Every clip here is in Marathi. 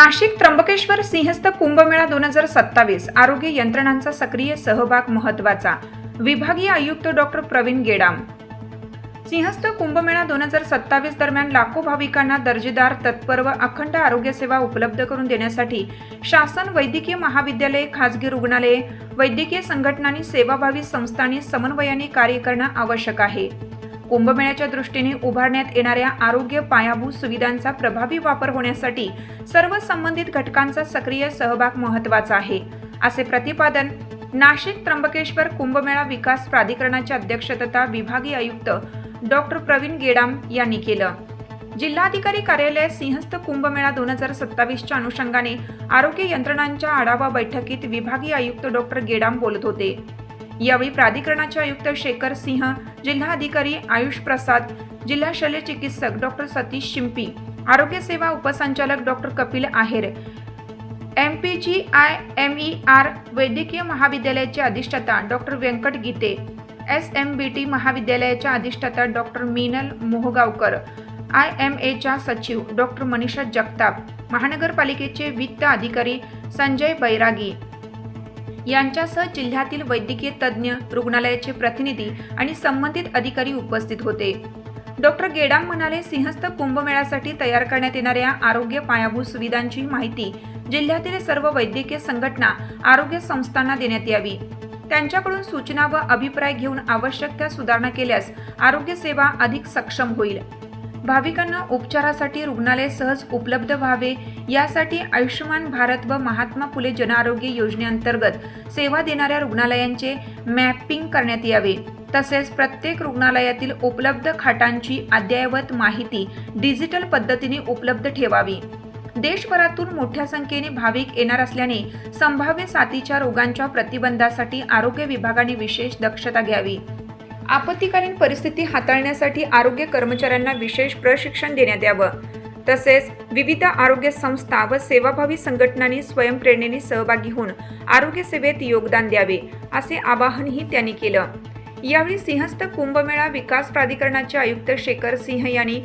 नाशिक त्र्यंबकेश्वर सिंहस्थ कुंभमेळा 2027 आरोग्य यंत्रणांचा सक्रिय सहभाग महत्त्वाचा। विभागीय आयुक्त डॉक्टर प्रवीण गेडाम। सिंहस्थ कुंभमेळा 2027 दरम्यान लाखो भाविकांना दर्जेदार, तत्पर व अखंड आरोग्य सेवा उपलब्ध करून देण्यासाठी शासन, वैद्यकीय महाविद्यालये, खासगी रुग्णालये, वैद्यकीय संघटनांनी, सेवाभावी संस्थांनी समन्वयाने कार्य करणे आवश्यक आहे। कुंभमेळ्याच्या दृष्टीने उभारण्यात येणाऱ्या आरोग्य पायाभूत सुविधांचा प्रभावी वापर होण्यासाठी सर्व संबंधित घटकांचा सक्रिय सहभाग महत्त्वाचा आहे, असे प्रतिपादन नाशिक त्र्यंबकेश्वर कुंभमेळा विकास प्राधिकरणाचे अध्यक्ष तथा विभागीय आयुक्त डॉक्टर प्रवीण गेडाम यांनी केलं। जिल्हाधिकारी कार्यालयात सिंहस्थ कुंभमेळा 2027च्या अनुषंगाने आरोग्य यंत्रणांच्या आढावा बैठकीत विभागीय आयुक्त डॉक्टर गेडाम बोलत होते। यावेळी प्राधिकरणाचे आयुक्त शेखर सिंह, जिल्हाधिकारी आयुष प्रसाद, जिल्हा शल्य चिकित्सक डॉक्टर सतीश शिंपी, आरोग्य सेवा उपसंचालक डॉक्टर कपिल आहेर, MPGIMER वैद्यकीय महाविद्यालयाचे अधिष्ठाता डॉक्टर व्यंकट गीते, SMBT महाविद्यालयाच्या अधिष्ठाता डॉक्टर मीनल मोहगावकर, IMAच्या सचिव डॉक्टर मनीषा जगताप, महानगरपालिकेचे वित्त अधिकारी संजय बैरागी यांच्यासह जिल्ह्यातील वैद्यकीय तज्ज्ञ, रुग्णालयाचे प्रतिनिधी आणि संबंधित अधिकारी उपस्थित होते। डॉक्टर गेडाम म्हणाले, सिंहस्थ कुंभमेळ्यासाठी तयार करण्यात येणाऱ्या आरोग्य पायाभूत सुविधांची माहिती जिल्ह्यातील सर्व वैद्यकीय संघटना, आरोग्य संस्थांना देण्यात यावी। त्यांच्याकडून सूचना व अभिप्राय घेऊन आवश्यक त्या सुधारणा केल्यास आरोग्य सेवा अधिक सक्षम होईल। भाविकांना उपचारासाठी रुग्णालय सहज उपलब्ध व्हावे यासाठी आयुष्यमान भारत व महात्मा फुले जनआरोग्य योजनेअंतर्गत सेवा देणाऱ्या रुग्णालयांचे मॅपिंग करण्यात यावे। तसेच प्रत्येक रुग्णालयातील उपलब्ध खाटांची अद्ययावत माहिती डिजिटल पद्धतीने उपलब्ध ठेवावी। देशभरातून मोठ्या संख्येने भाविक येणार असल्याने संभाव्य साथीच्या रोगांच्या प्रतिबंधासाठी आरोग्य विभागाने विशेष दक्षता घ्यावी। आपत्कालीन परिस्थिती हाताळण्यासाठी आरोग्य कर्मचाऱ्यांना विशेष प्रशिक्षण देण्यात यावं। तसेच विविध आरोग्य संस्था व सेवाभावी संघटनांनी स्वयंप्रेरणेने सहभागी होऊन आरोग्य सेवेत योगदान द्यावे, असे आवाहनही त्यांनी केलं। यावेळी सिंहस्थ कुंभमेळा विकास प्राधिकरणाचे आयुक्त शेखर सिंह यांनी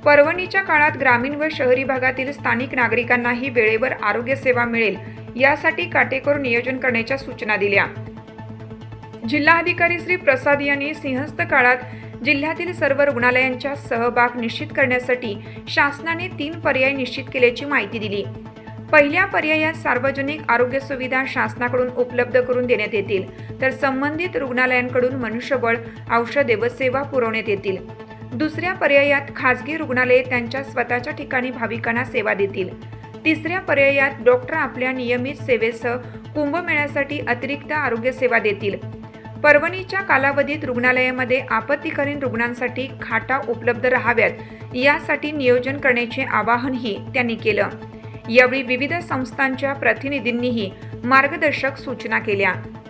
पर्वणीच्या काळात ग्रामीण व शहरी भागातील स्थानिक नागरिकांनाही वेळेवर आरोग्य सेवा मिळेल यासाठी काटेकोर नियोजन करण्याच्या सूचना दिल्या। जिल्हाधिकारी श्री प्रसाद यांनी सिंहस्थ काळात जिल्ह्यातील सर्व रुग्णालयांचा सहभाग निश्चित करण्यासाठी शासनाने 3 पर्याय निश्चित केल्याची माहिती दिली। पहिल्या पर्यायात सार्वजनिक आरोग्य सुविधा शासनाकडून उपलब्ध करून देण्यात येतील, तर संबंधित रुग्णालयांकडून मनुष्यबळ, औषधे व सेवा पुरवण्यात येतील। दुसऱ्या पर्यायात खासगी रुग्णालये त्यांच्या स्वतःच्या ठिकाणी भाविकांना सेवा देतील। तिसऱ्या पर्यायात डॉक्टर आपल्या नियमित सेवेसह कुंभमेळ्यासाठी अतिरिक्त आरोग्य सेवा देतील। पर्वणीच्या कालावधीत रुग्णालयामध्ये आपत्कालीन रुग्णांसाठी खाटा उपलब्ध राहाव्यात यासाठी नियोजन करण्याचे आवाहनही त्यांनी केलं। यावेळी विविध संस्थांच्या प्रतिनिधींनीही मार्गदर्शक सूचना केल्या।